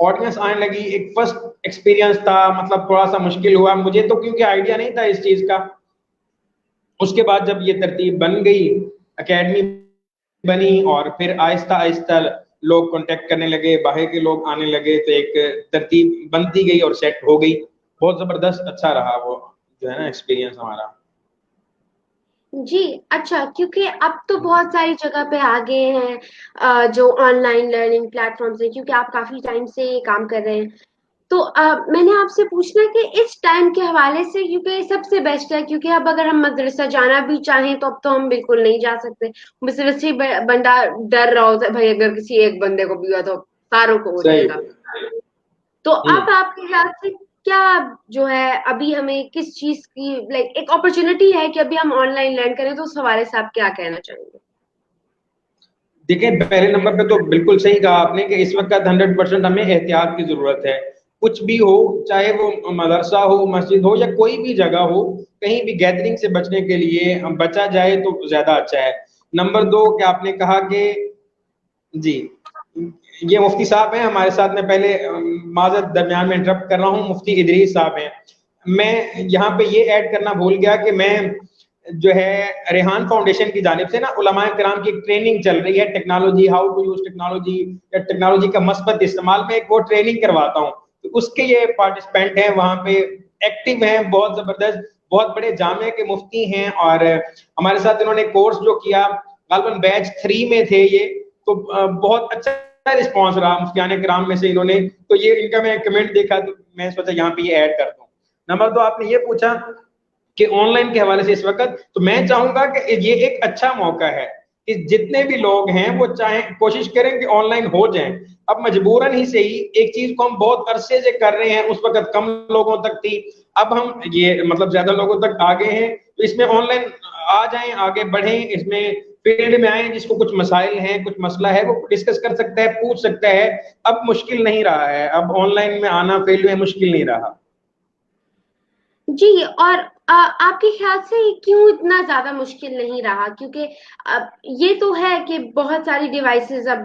Audience آنے لگی. ایک فرسٹ ایکسپیرینس تھا, مطلب تھوڑا سا مشکل ہوا مجھے تو, کیونکہ آئیڈیا نہیں تھا اس چیز کا. اس کے بعد جب یہ ترتیب بن گئی, اکیڈمی بنی, اور پھر آہستہ آہستہ لوگ کانٹیکٹ کرنے لگے, باہر کے لوگ آنے لگے, تو ایک ترتیب بنتی گئی اور سیٹ ہو گئی. بہت زبردست اچھا رہا وہ جو ہے نا ایکسپیرینس ہمارا. جی اچھا, کیونکہ اب تو بہت ساری جگہ پہ آگے ہیں جو online learning platforms ہیں, کیونکہ آپ کافی ٹائم سے یہ کام کر رہے ہیں. تو میں نے آپ سے پوچھنا کہ اس ٹائم کے حوالے سے, کیونکہ سب سے بیسٹ ہے, کیونکہ اب اگر ہم مدرسہ جانا بھی چاہیں تو اب تو ہم بالکل نہیں جا سکتے, بس ویسے بندہ ڈر رہا ہوتا ہے بھائی اگر کسی ایک بندے کو بھی ہوا تو ساروں کو ہو جائے صحیح. گا. تو اب آپ کے خیال سے کیا جو ہے ابھی ہمیں کس چیز کی لائک ایک اپرچونٹی ہے کہ ابھی ہم آن لائن لرن کریں, تو اس حوالے سے آپ کیا کہنا چاہیں گے؟ دیکھیں, پہلے نمبر پہ تو بالکل صحیح کہا آپ نے کہ اس وقت 100% ہمیں احتیاط کی ضرورت ہے. کچھ بھی ہو, چاہے وہ مدرسہ ہو, مسجد ہو, یا کوئی بھی جگہ ہو, کہیں بھی گیدرنگ سے بچنے کے لیے بچا جائے تو زیادہ اچھا ہے. نمبر 2 کہ آپ نے کہا کہ جی یہ مفتی صاحب ہیں ہمارے ساتھ, میں پہلے معذرت درمیان میں انٹرپٹ کر رہا ہوں, مفتی ادریس صاحب ہیں. میں یہاں پہ یہ ایڈ کرنا بھول گیا کہ میں جو ہے ریحان فاؤنڈیشن کی جانب سے نا علماء کرام کی ایک ٹریننگ چل رہی ہے, technology, how to use technology, یا ٹیکنالوجی کا مثبت استعمال, میں ایک وہ ٹریننگ کرواتا ہوں. تو اس کے یہ پارٹیسپینٹ ہیں, وہاں پہ ایکٹیو ہیں, بہت زبردست, بہت بڑے جامعہ کے مفتی ہیں, اور ہمارے ساتھ انہوں نے کورس جو کیا غالباً بیچ 3 میں تھے یہ, تو بہت اچھا رسپانس رہا مفتیان کرام میں سے انہوں نے. تو یہ ان کا میں کمنٹ دیکھا تو میں سوچا یہاں پہ یہ ایڈ کر دوں. نمبر 2 آپ نے یہ پوچھا کہ آن لائن کے حوالے سے اس وقت, تو میں چاہوں گا کہ یہ ایک اچھا موقع ہے کہ جتنے بھی لوگ ہیں وہ چاہیں کوشش کریں کہ آن لائن ہو جائیں. اب مجبوراً ہی سے ہی ایک چیز کو ہم بہت عرصے سے کر رہے ہیں, اس وقت کم لوگوں تک تھی, اب ہم یہ مطلب زیادہ لوگوں تک آگے ہیں, تو اس میں آن لائن آ جائیں, آگے بڑھیں, اس میں فیلڈ میں آئیں. جس کو کچھ مسائل ہیں, کچھ مسئلہ ہے, وہ ڈسکس کر سکتا ہے, پوچھ سکتا ہے. اب مشکل نہیں رہا ہے, اب آن لائن میں آنا فیلڈ میں مشکل نہیں رہا. جی, اور آپ کے خیال سے کیوں اتنا زیادہ مشکل نہیں رہا؟ کیونکہ یہ تو ہے کہ بہت ساری ڈیوائسز اب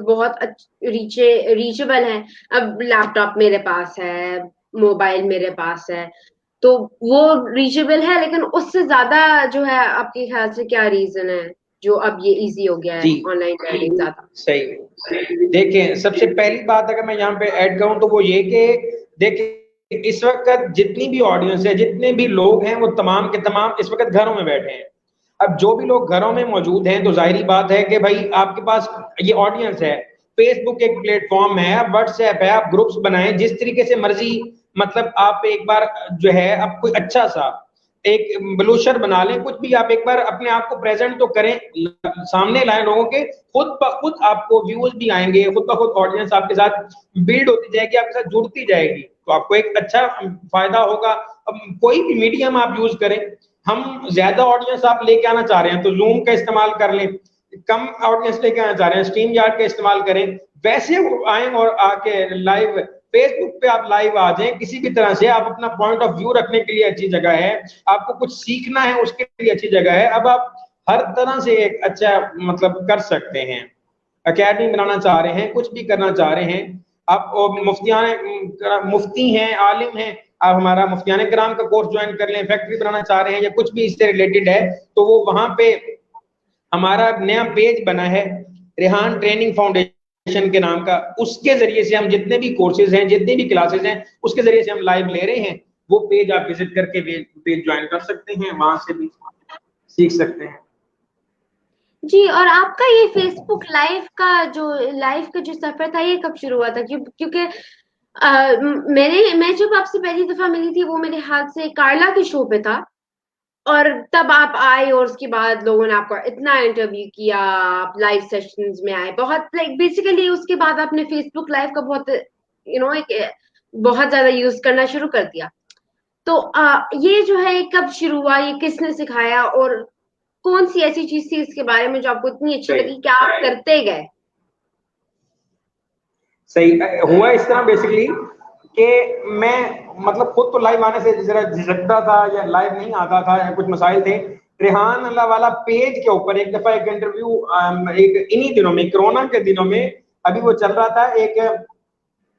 بہت ریچیبل ہیں. اب لیپ ٹاپ میرے پاس ہے, موبائل میرے پاس ہے, تو وہ ریچیبل ہے, لیکن اس سے زیادہ جو ہے آپ کے خیال سے کیا ریزن ہے جو اب یہ ایزی ہو گیا ہے جی آن لائن لرننگ زیادہ؟ صحیح. دیکھیں, سب سے پہلی بات اگر میں یہاں پہ ایڈ کروں تو وہ یہ کہ دیکھیں اس وقت جتنی بھی آڈینس ہے, جتنے بھی لوگ ہیں, وہ تمام کے تمام اس وقت گھروں میں بیٹھے ہیں. اب جو بھی لوگ گھروں میں موجود ہیں تو ظاہری بات ہے کہ بھائی آپ کے پاس یہ آڈینس ہے, فیس بک ایک پلیٹ فارم ہے, واٹس ایپ ہے, آپ گروپس بنائیں جس طریقے سے مرضی, مطلب آپ ایک بار جو ہے اب کوئی اچھا سا ایک بلوشر بنا لیں, کچھ بھی آپ ایک بار اپنے آپ کو پریزنٹ تو کریں, سامنے لائیں لوگوں کے, خود بخود آپ کو ویوز بھی آئیں گے, خود بخود آڈینس آپ کے ساتھ بلڈ ہوتی جائے گی, آپ کے ساتھ جڑتی جائے گی, تو آپ کو ایک اچھا فائدہ ہوگا. اب کوئی بھی میڈیم آپ یوز کریں, ہم زیادہ آڈینس آپ لے کے آنا چاہ رہے ہیں تو زوم کا استعمال کر لیں, کم آڈینس لے کے آنا چاہ رہے ہیں اسٹریم یارڈ کا استعمال کریں, ویسے آئیں اور آ کے لائیو فیس بک پہ آپ لائیو آ جائیں, کسی بھی طرح سے آپ اپنا پوائنٹ آف ویو رکھنے کے لیے اچھی جگہ ہے, آپ کو کچھ سیکھنا ہے اس کے لیے اچھی جگہ ہے. اب آپ ہر طرح سے ایک اچھا مطلب کر سکتے ہیں, اکیڈمی بنانا چاہ رہے ہیں, کچھ بھی کرنا چاہ رہے ہیں آپ, مفتی ہیں, عالم ہیں, آپ ہمارا مفتیان کرام کا کورس جوائن کر لیں, فیکٹری بنانا چاہ رہے ہیں یا کچھ بھی اس سے ریلیٹڈ ہے, تو وہ وہاں پہ ہمارا نیا پیج بنا ہے ریحان ٹریننگ فاؤنڈیشن کے نام کا, اس کے ذریعے سے ہم جتنے بھی کورسز ہیں, جتنے بھی کلاسز ہیں, اس کے ذریعے سے ہم لائیو لے رہے ہیں. وہ پیج آپ وزٹ کر کے پیج جوائن کر سکتے ہیں, وہاں سے بھی سیکھ سکتے ہیں. جی, اور آپ کا یہ فیس بک لائف کا جو سفر تھا یہ کب شروع ہوا تھا؟ کیونکہ میں جب آپ سے پہلی دفعہ ملی تھی وہ میرے ہاتھ سے کارلا کے شو پہ تھا, اور تب آپ آئے اور اس کے بعد لوگوں نے آپ کو اتنا انٹرویو کیا, آپ لائیو سیشنز میں آئے, بہت لائک بیسیکلی اس کے بعد آپ نے فیس بک لائیو کا بہت زیادہ یوز کرنا شروع کر دیا. تو یہ جو ہے کب شروع ہوا, یہ کس نے سکھایا, اور کون سی ایسی چیز تھی اس کے بارے میں جو آپ کو اتنی اچھی صحیح لگی کہ آپ کرتے گئے؟ صحیح ہوا اس طرح بیسکلی کہ میں مطلب خود تو لائیو آنے سے ذرا جھجکتا تھا یا لائیو نہیں آتا تھا, یا کچھ مسائل تھے. ریحان اللہ والا پیج کے اوپر ایک دفعہ ایک انٹرویو ایک انہی دنوں میں, کرونا کے دنوں میں ابھی وہ چل رہا تھا, ایک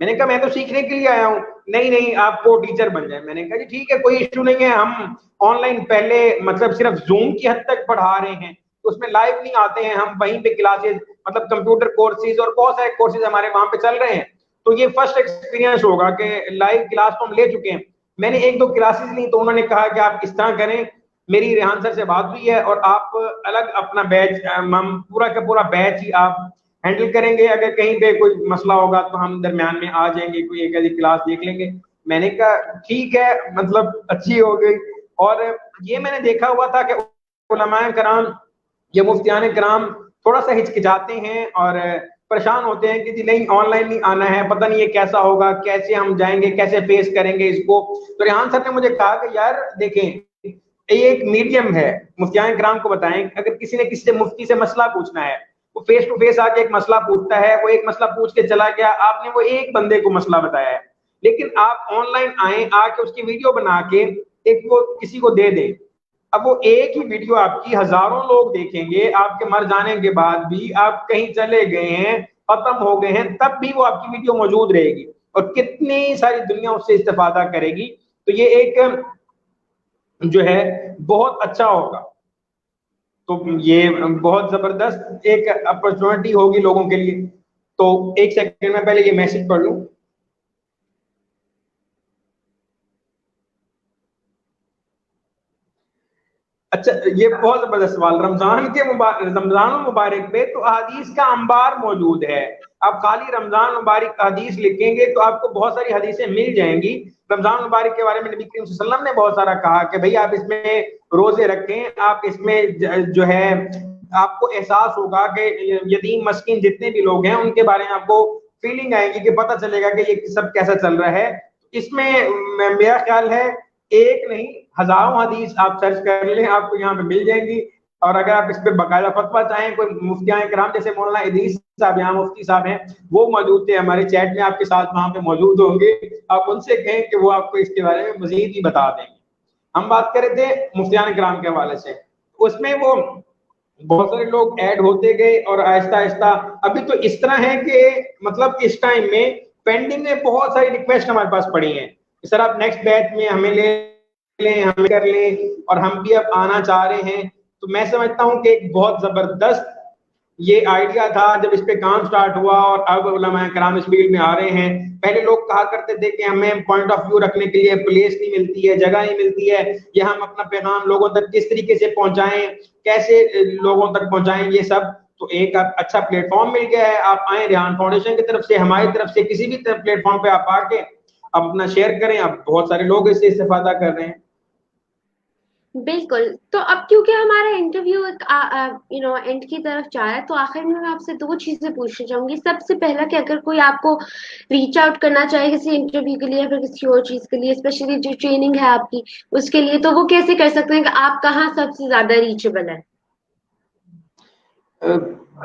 میں نے کہا میں تو سیکھنے کے لیے آیا ہوں. نہیں نہیں آپ کو ٹیچر بن جائے. میں نے کہا جی ٹھیک ہے کوئی ایشو نہیں ہے, ہم آن لائن پہلے مطلب صرف زوم کی حد تک پڑھا رہے ہیں, اس میں لائیو نہیں آتے ہیں, ہم وہیں پہ کلاسز مطلب کمپیوٹر کورسز اور بہت سارے کورسز ہمارے وہاں پہ چل رہے ہیں. تو یہ فرسٹ ایکسپیرینس ہوگا کہ لائیو کلاس تو ہم لے چکے ہیں. میں نے ایک دو کلاسز لی تو انہوں نے کہا کہ آپ اس طرح کریں, میری ریحان سر سے بات ہوئی ہے اور آپ الگ اپنا بیچ, ہم پورا کا پورا بیچ ہی آپ ہینڈل کریں گے, اگر کہیں پہ کوئی مسئلہ ہوگا تو ہم درمیان میں آ جائیں گے, کوئی ایک ایسی کلاس دیکھ لیں گے. میں نے کہا ٹھیک ہے, مطلب اچھی ہو گئی. اور یہ میں نے دیکھا ہوا تھا کہ علماء کرام یا مفتیان کرام تھوڑا سا ہچکچاتے ہیں اور پریشان ہوتے ہیں کہ جی نہیں آن لائن نہیں آنا ہے, پتہ نہیں یہ کیسا ہوگا, کیسے ہم جائیں گے, کیسے فیس کریں گے اس کو. تو ریحان سر نے مجھے کہا کہ یار دیکھیں یہ ایک میڈیم ہے, مفتیان کرام کو بتائیں اگر کسی نے کسی سے مفتی سے مسئلہ پوچھنا ہے, وہ فیس ٹو فیس آ کے ایک مسئلہ پوچھتا ہے, وہ ایک مسئلہ پوچھ کے چلا گیا, آپ نے وہ ایک بندے کو مسئلہ بتایا ہے. لیکن آپ آن لائن آئیں, آ کے اس کی ویڈیو بنا کے ایک وہ کسی کو دے دیں, اب وہ ایک ہی ویڈیو آپ کی ہزاروں لوگ دیکھیں گے, آپ کے مر جانے کے بعد بھی, آپ کہیں چلے گئے ہیں, ختم ہو گئے ہیں, تب بھی وہ آپ کی ویڈیو موجود رہے گی اور کتنی ساری دنیا اس سے استفادہ کرے گی. تو یہ ایک جو ہے بہت اچھا ہوگا. تو یہ بہت زبردست ایک اپرچونٹی ہوگی لوگوں کے لیے. تو ایک سیکنڈ میں پہلے یہ میسج پڑھ لوں. اچھا یہ بہت زبردست سوال. رمضان المبارک پہ تو احادیث کا انبار موجود ہے. آپ خالی رمضان مبارک حدیث لکھیں گے تو آپ کو بہت ساری حدیثیں مل جائیں گی. رمضان مبارک کے بارے میں نبی کریم صلی اللہ علیہ وسلم نے بہت سارا کہا کہ بھئی آپ اس میں روزے رکھیں, آپ اس میں جو ہے آپ کو احساس ہوگا کہ یتیم مسکین جتنے بھی لوگ ہیں ان کے بارے میں آپ کو فیلنگ آئے گی کہ پتہ چلے گا کہ یہ سب کیسا چل رہا ہے. اس میں میرا خیال ہے ایک نہیں ہزاروں حدیث آپ سرچ کر لیں, آپ کو یہاں پہ مل جائیں گی. اور اگر آپ اس پہ باقاعدہ فتویٰ چاہیں, کوئی مفتیان کرام جیسے مولانا ادریس صاحب یہاں مفتی صاحب ہیں, وہ موجود تھے ہمارے چیٹ میں, آپ کے ساتھ وہاں پہ موجود ہوں گے, آپ ان سے کہیں کہ وہ آپ کو اس کے بارے میں مزید ہی بتا دیں گے. ہم بات کر رہے تھے مفتیان کرام کے حوالے سے, اس میں وہ بہت سارے لوگ ایڈ ہوتے گئے اور آہستہ آہستہ ابھی تو اس طرح ہے کہ مطلب اس ٹائم میں پینڈنگ میں بہت ساری ریکویسٹ ہمارے پاس پڑی ہیں, سر آپ نیکسٹ بیچ میں ہمیں لے لیں, ہم کر لیں, اور ہم بھی اب آنا چاہ رہے ہیں. تو میں سمجھتا ہوں کہ ایک بہت زبردست یہ آئیڈیا تھا جب اس پہ کام سٹارٹ ہوا, اور اب علماء کرام اس فیلڈ میں آ رہے ہیں. پہلے لوگ کہا کرتے تھے کہ ہمیں پوائنٹ آف ویو رکھنے کے لیے پلیس نہیں ملتی ہے, جگہ نہیں ملتی ہے, یا ہم اپنا پیغام لوگوں تک کس طریقے سے پہنچائیں, کیسے لوگوں تک پہنچائیں, یہ سب. تو ایک اچھا پلیٹ فارم مل گیا ہے, آپ آئیں ریحان فاؤنڈیشن کی طرف سے, ہماری طرف سے, کسی بھی پلیٹ فارم پہ آپ آ کے اپنا شیئر کریں. اب بہت سارے لوگ اس سے استفادہ کر رہے ہیں. بالکل. تو اب کیونکہ ہمارا انٹرویو اینڈ کی طرف جا رہا ہے, تو آخر میں آپ سے دو چیزیں پوچھنا چاہوں گی. سب سے پہلا کہ اگر کوئی آپ کو ریچ آؤٹ کرنا چاہے کسی انٹرویو کے لیے یا پھر کسی اور چیز کے لیے, اسپیشلی جو ٹریننگ ہے آپ کی اس کے لیے, تو وہ کیسے کر سکتے ہیں کہ آپ کہاں سب سے زیادہ ریچیبل ہے؟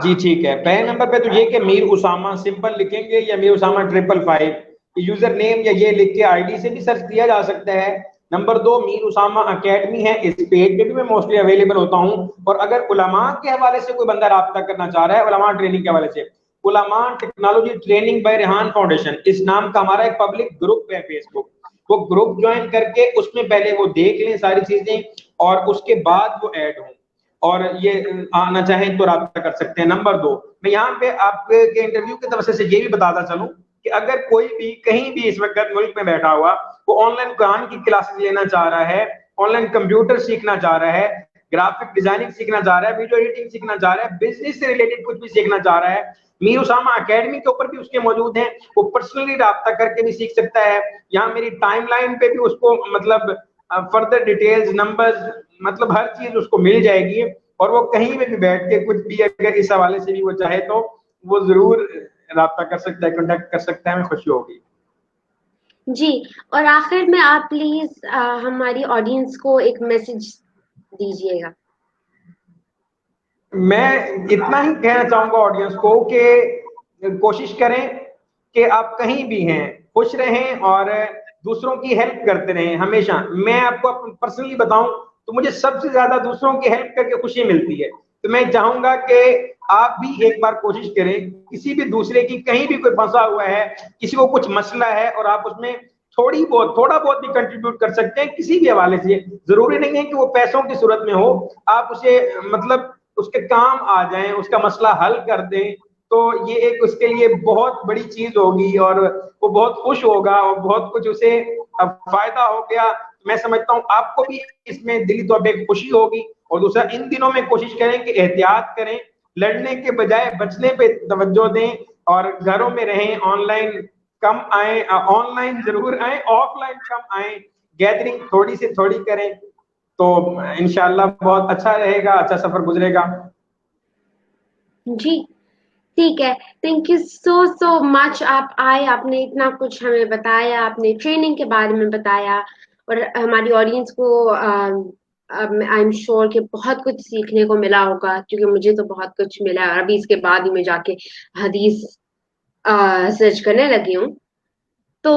جی ٹھیک ہے, پہلے نمبر پہ تو یہ کہ میر اسامہ سمپل لکھیں گے یا میر اسامہ 555 یوزر نیم یا یہ لکھ کے آئی ڈی سے بھی سرچ کیا جا سکتا ہے. نمبر 2 میر اسامہ اکیڈمی ہے, اس پیج پہ بھی میں موسٹلی اویلیبل ہوتا ہوں. اور اگر علماء کے حوالے سے کوئی بندہ رابطہ کرنا چاہ رہا ہے, علماء ٹریننگ کے حوالے سے, علماء technology training by Rehan foundation اس نام کا ہمارا ایک پبلک گروپ ہے فیس بک, وہ گروپ جوائن کر کے اس میں پہلے وہ دیکھ لیں ساری چیزیں, اور اس کے بعد وہ ایڈ ہوں, اور یہ آنا چاہیں تو رابطہ کر سکتے ہیں. نمبر 2, میں یہاں پہ آپ کے انٹرویو کی طرف سے یہ بھی بتاتا چلوں کہ اگر کوئی بھی کہیں بھی اس وقت ملک میں بیٹھا ہوا, وہ آن لائن قرآن کی کلاسز لینا چاہ رہا ہے, آن لائن کمپیوٹر سیکھنا چاہ رہا ہے, گرافک ڈیزائننگ سیکھنا چاہ رہا ہے, ویڈیو ایڈیٹنگ سیکھنا چاہ رہا ہے, بزنس سے ریلیٹڈ کچھ بھی سیکھنا چاہ رہا ہے, میر اسامہ اکیڈمی کے اوپر بھی اس کے موجود ہیں, وہ پرسنلی رابطہ کر کے بھی سیکھ سکتا ہے. یہاں میری ٹائم لائن پہ بھی اس کو مطلب فردر ڈیٹیلز, نمبرز, مطلب ہر چیز اس کو مل جائے گی. اور وہ کہیں بھی بیٹھ کے کچھ بھی اگر اس حوالے سے بھی وہ چاہے تو وہ ضرور رابطہ کر سکتا ہے, کانٹیکٹ کر سکتا ہے, ہمیں خوشی ہوگی. جی, اور آخر میں آپ پلیز ہماری آڈینس کو ایک میسج دیجیے گا. میں اتنا ہی کہنا چاہوں گا آڈینس کو کہ کوشش کریں کہ آپ کہیں بھی ہیں خوش رہیں اور دوسروں کی ہیلپ کرتے رہیں ہمیشہ. میں آپ کو پرسنلی بتاؤں تو مجھے سب سے زیادہ دوسروں کی ہیلپ کر کے خوشی ملتی ہے. تو میں چاہوں گا کہ آپ بھی ایک بار کوشش کریں, کسی بھی دوسرے کی کہیں بھی کوئی پھنسا ہوا ہے, کسی کو کچھ مسئلہ ہے اور آپ اس میں تھوڑا بہت بھی کنٹریبیوٹ کر سکتے ہیں کسی بھی حوالے سے, ضروری نہیں ہے کہ وہ پیسوں کی صورت میں ہو, آپ اسے مطلب اس کے کام آ جائیں, اس کا مسئلہ حل کر دیں, تو یہ ایک اس کے لیے بہت بڑی چیز ہوگی اور وہ بہت خوش ہوگا اور بہت کچھ اسے فائدہ ہو گیا. میں سمجھتا ہوں آپ کو بھی اس میں دلی طور پہ خوشی ہوگی. اور دوسرا, ان دنوں میں کوشش کریں کہ احتیاط کریں, لڑنے کے بجائے بچنے پہ توجہ دیں اور گھروں میں رہیں, آن لائن کم آئیں, آن لائن ضرور آئیں, آف لائن کم آئیں, گیدرنگ تھوڑی سے تھوڑی کریں, تو انشاءاللہ بہت اچھا رہے گا, اچھا سفر گزرے گا. جی ٹھیک ہے, تھینک یو سو مچ. آپ آئے, آپ نے اتنا کچھ ہمیں بتایا, آپ نے ٹریننگ کے بارے میں بتایا, اور ہماری آڈینس کو آئی ایم شیور کہ بہت کچھ سیکھنے کو ملا ہوگا, کیونکہ مجھے تو بہت کچھ ملا ہے, اور ابھی اس کے بعد ہی میں جا کے حدیث سرچ کرنے لگی ہوں. تو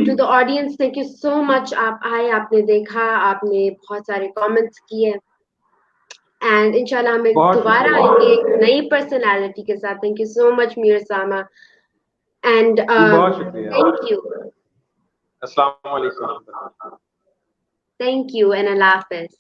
to the audience, thank you so much. آپ آئے, آپ نے دیکھا, آپ نے بہت سارے کامنٹس کیے, اینڈ انشاءاللہ ہم بہت دوبارہ شکریہ آئیں گے ایک نئی پرسنالٹی کے ساتھ. Thank you so much Mir Sama, and ji, بہت شکریہ. Thank you. السلام علیکم. تھینک یو اینڈ اللہ حافظ.